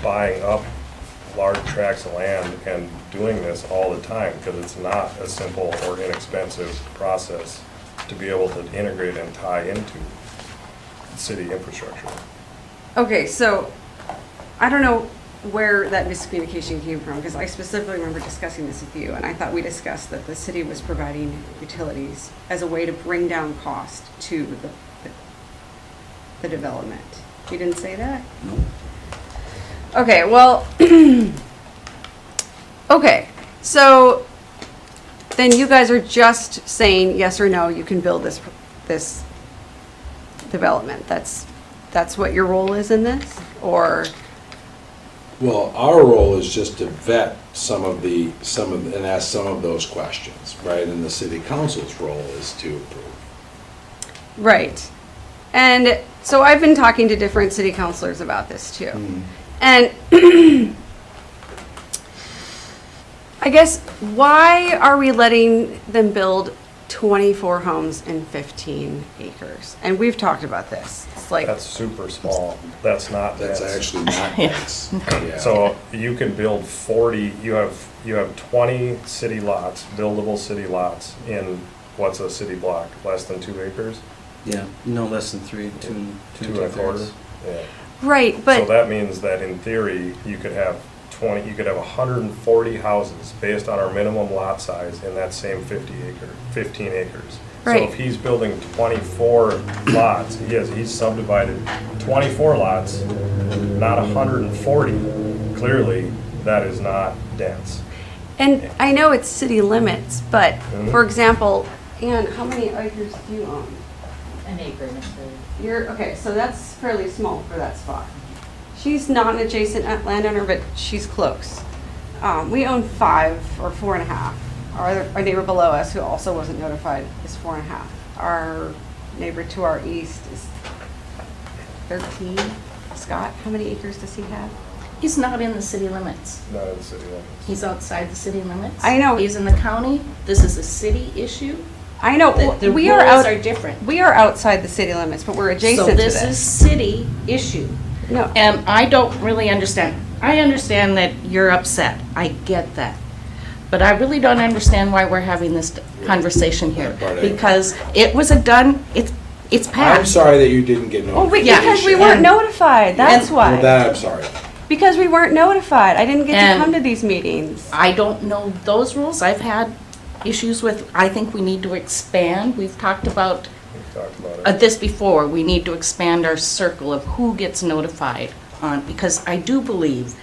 buying up large tracts of land and doing this all the time, because it's not a simple or inexpensive process to be able to integrate and tie into city infrastructure. Okay, so I don't know where that miscommunication came from, because I specifically remember discussing this with you, and I thought we discussed that the city was providing utilities as a way to bring down cost to the development. You didn't say that? No. Okay, well, okay, so then you guys are just saying yes or no, you can build this development. That's what your role is in this, or? Well, our role is just to vet and ask some of those questions, right? And the city council's role is to approve. Right. And so I've been talking to different city councilors about this too. And I guess, why are we letting them build 24 homes in 15 acres? And we've talked about this. It's like, That's super small. That's not That's dense. actually not nice. Yeah. So you can build 40, you have 20 city lots, buildable city lots in, what's a city block, less than 2 acres? Yeah, no less than two and 2.25? Yeah. right, So but, that means that in theory, you could have 140 houses based on our minimum lot size in that same 15 acres. Right. So if he's building 24 lots, he's subdivided 24 lots, not 140. Clearly, that is not dense. And I know it's city limits, but Mhm. for example, Ann, how many acres do you own? An acre, Mr. You're, okay, so that's fairly small for that spot. She's not an adjacent landowner, but she's close. We own 5 or 4.5. Our neighbor below us, who also wasn't notified, is 4.5. Our neighbor to our east is 13. Scott, how many acres does he have? He's not in the city limits. Not in the city limits. He's outside the city limits. I know. He's in the county. This is a city issue. I know, The we rules are out, are different. we are outside the city limits, but we're adjacent So to this is city issue. No. And I don't really understand. I understand that you're upset. I get that. But I really don't understand why we're having this conversation here. That part I- Because it was it's passed. I'm sorry that you didn't get Oh, notification. Yeah. because we weren't And- notified, that's and- why. Well, that I'm sorry. Because we weren't notified. I didn't get And- to come to these meetings. I don't know those rules. I've had issues with, I think we need to expand. We've talked about We've talked about it. this before. We need to expand our circle of who gets notified on, because I do believe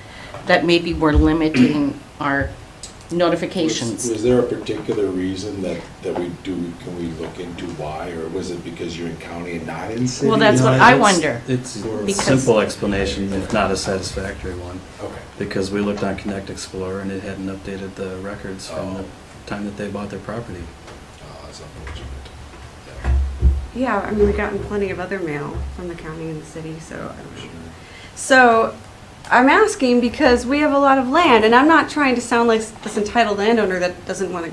that maybe we're limiting our notifications. Was there a particular reason that we do, can we look into why, or was it because you're in county and not in city? Well, that's what I wonder. It's a Because- simple explanation, if not a satisfactory one, Okay. because we looked on Connect Explorer and it hadn't updated the records from the time that they bought their property. That's unfortunate. Yeah, I mean, we've gotten plenty of other mail from the county and the city, so I don't know. So I'm asking because we have a lot of land, and I'm not trying to sound like this entitled landowner that doesn't want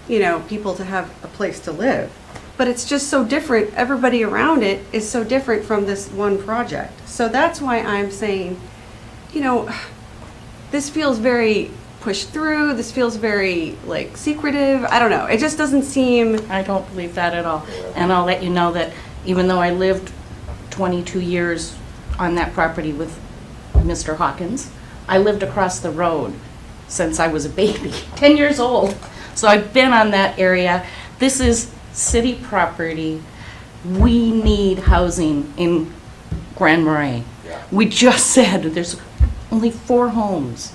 to, people to have a place to live. But it's just so different. Everybody around it is so different from this one project. So that's why I'm saying, this feels very pushed through. This feels very like secretive. I don't know. It just doesn't seem. I don't believe that at all. And I'll let you know that even though I lived 22 years on that property with Mr. Hawkins, I lived across the road since I was a baby, 10 years old. So I've been on that area. This is city property. We need housing in Grand Marais. We just said there's only 4 homes,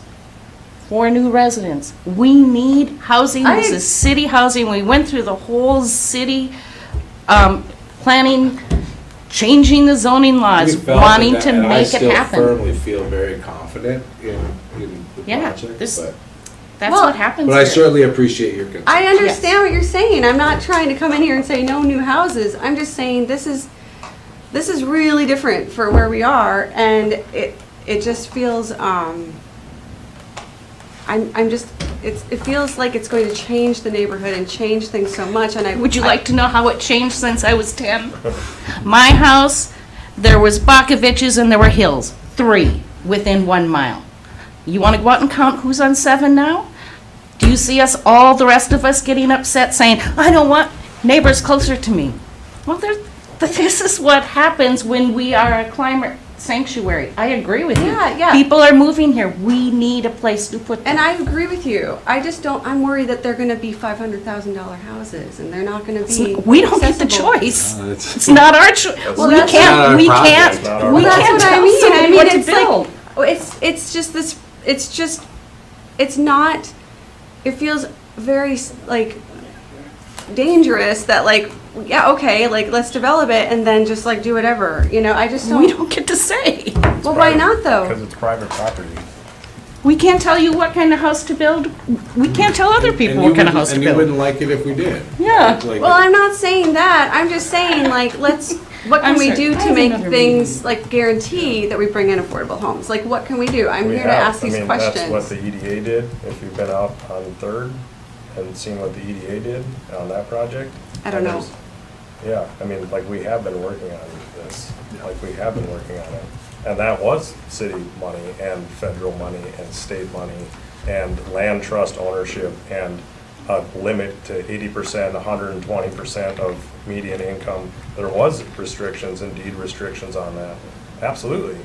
4 new residents. We need housing. This is city housing. We went through the whole city planning, changing the zoning laws, We felt wanting that, to and make it I still happen. firmly feel very confident in the Yeah, project, this- but That's Well, what happens but I here. certainly appreciate your concern. I understand what you're saying. I'm not trying to come in here and say no new houses. I'm just saying this is really different for where we are, and it just feels it feels like it's going to change the neighborhood and change things so much. And Would you like to know how it changed since I was 10? My house, there was Bakoviches and there were hills, 3 within 1 mile. You want to go out and count who's on 7 now? Do you see us, all the rest of us, getting upset saying, I don't want neighbors closer to me? Well, this is what happens when we are a climate sanctuary. I agree with you. Yeah. People are moving here. We need a place to put them. And I agree with you. I just don't. I'm worried that they're going to be $500,000 houses, and they're not going to be. We don't get the accessible. choice. It's- It's not our choice. Well, We that's can't, not we our project. can't, It's not our we Well, project. can't that's what I tell mean. somebody I mean, what to it's build. like, it's just this. It's just. It's not. It feels very like dangerous that like yeah okay like let's develop it and then just like do whatever I just don't. We don't get to say. Well, why not though? Because it's private property. We can't tell you what kind of house to build. We can't tell other people And what you kind of wouldn't- house to And you build. wouldn't like it if we did. Yeah. Like- Well, I'm not saying that. I'm just saying like what can I'm we sorry. do I to have make another things like guarantee that we bring in affordable homes? Like what can we do? I'm We here to have- ask these I mean, questions. that's what the EDA did. If you've been out on 3rd and seen what the EDA did on that project. I don't know. Yeah, I mean, like, we have been working on this, like, we have been working on it. And that was city money and federal money and state money and land trust ownership and a limit to 80%, 120% of median income. There was restrictions, indeed restrictions on that, absolutely.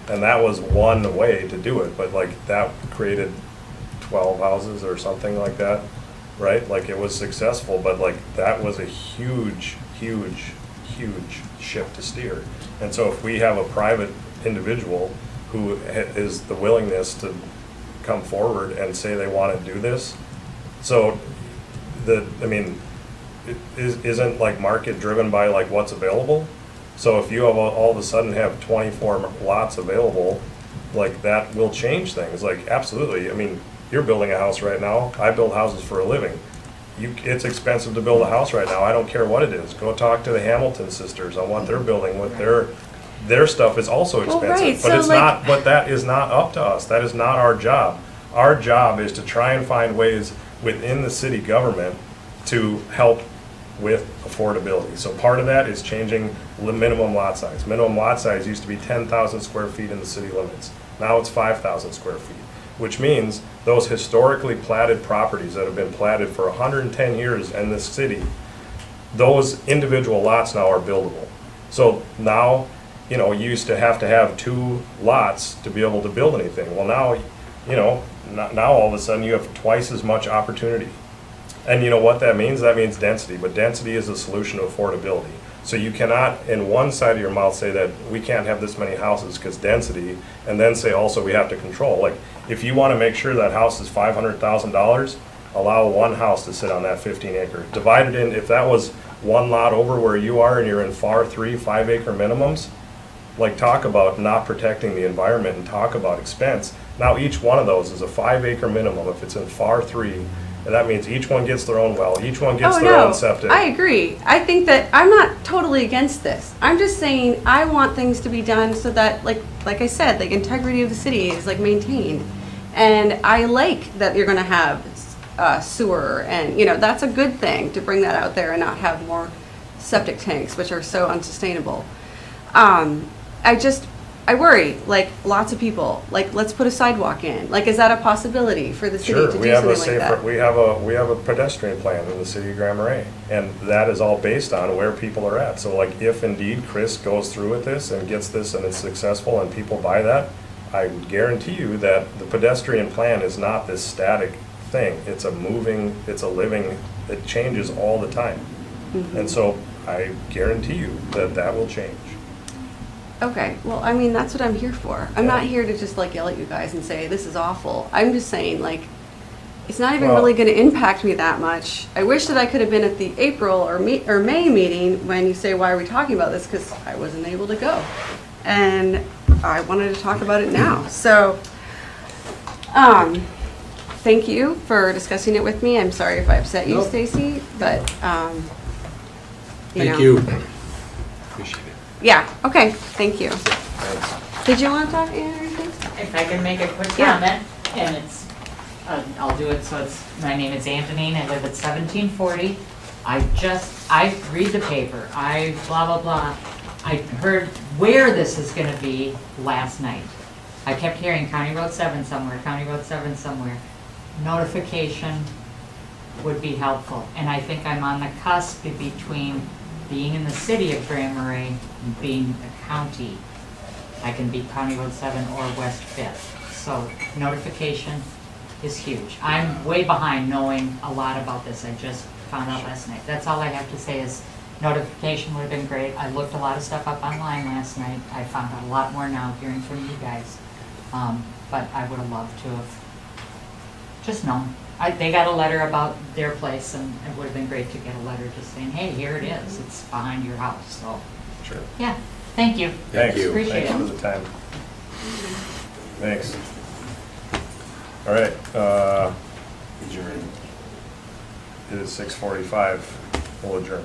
And that was one way to do it, but like, that created 12 houses or something like that, right? Like, it was successful, but like, that was a huge ship to steer. And so if we have a private individual who is the willingness to come forward and say they want to do this. So I mean, isn't like market driven by like what's available? So if you have all of a sudden have 24 lots available, like that will change things. Like absolutely. I mean, you're building a house right now. I build houses for a living. It's expensive to build a house right now. I don't care what it is. Go talk to the Hamilton sisters on what they're building with their stuff is also Well, expensive. right, But so, it's like- not, but that is not up to us. That is not our job. Our job is to try and find ways within the city government to help with affordability. So part of that is changing the minimum lot size. Minimum lot size used to be 10,000 square feet in the city limits. Now it's 5,000 square feet, which means those historically platted properties that have been platted for 110 years in this city, those individual lots now are buildable. So now, you know, you used to have 2 lots to be able to build anything. Well, now, you know, now all of a sudden you have twice as much opportunity. And you know what that means? That means density, but density is a solution to affordability. So you cannot, in one side of your mouth, say that we can't have this many houses because density, and then say also we have to control. Like, if you want to make sure that house is $500,000, allow one house to sit on that 15 acre. Divide it in, if that was one lot over where you are and you're in FAR 3, 5 acre minimums, like talk about not protecting the environment and talk about expense. Now each one of those is a 5 acre minimum if it's in FAR 3. And that means each one gets their own well, each one gets Oh, their no, own septic. I agree. I think that, I'm not totally against this. I'm just saying, I want things to be done so that, like I said, like integrity of the city is like maintained. And I like that you're gonna have sewer and, you know, that's a good thing to bring that out there and not have more septic tanks, which are so unsustainable. I worry, like, lots of people, like, let's put a sidewalk in. Like, is that a possibility for the city to Sure, do we have a something like that? safer, we have a pedestrian plan in the city of Grand Marais. And that is all based on where people are at. So like, if indeed Chris goes through with this and gets this and it's successful and people buy that, I would guarantee you that the pedestrian plan is not this static thing. It's a moving, it's a living, it changes all the time. Mm-hmm. And so I guarantee you that that will change. Okay, well, I mean, that's what I'm here for. I'm not here to just like yell at you guys and say, this is awful. I'm just saying, like, it's not even Well- really gonna impact me that much. I wish that I could have been at the April or May meeting when you say, why are we talking about this? Because I wasn't able to go. And I wanted to talk about it now. So, thank you for discussing it with me. I'm sorry if I upset you, Nope. Stacy, but, Thank know. you. Appreciate it. Yeah, okay, thank you. Did you want to talk, Ann, or anything? If I can make a quick Yeah. comment, and it's, I'll do it, so it's, my name is Antonine, I live at 1740. I read the paper, I blah, blah, blah. I heard where this is gonna be last night. I kept hearing County Road 7 somewhere, County Road 7 somewhere. Notification would be helpful, and I think I'm on the cusp between being in the city of Grand Marais and being a county. I can be County Road 7 or West 5th. So notification is huge. I'm way behind knowing a lot about this. I just found out last night. That's all I have to say is notification would have been great. I looked a lot of stuff up online last night. I found out a lot more now hearing from you guys. But I would have loved to have just known. They got a letter about their place, and it would have been great to get a letter just saying, hey, here it is. It's behind your house. So, Sure. yeah, thank you. Thanks. you. Appreciate Thanks it. for the time. Thanks. All right, Adjourn. it is 6:45. We'll adjourn.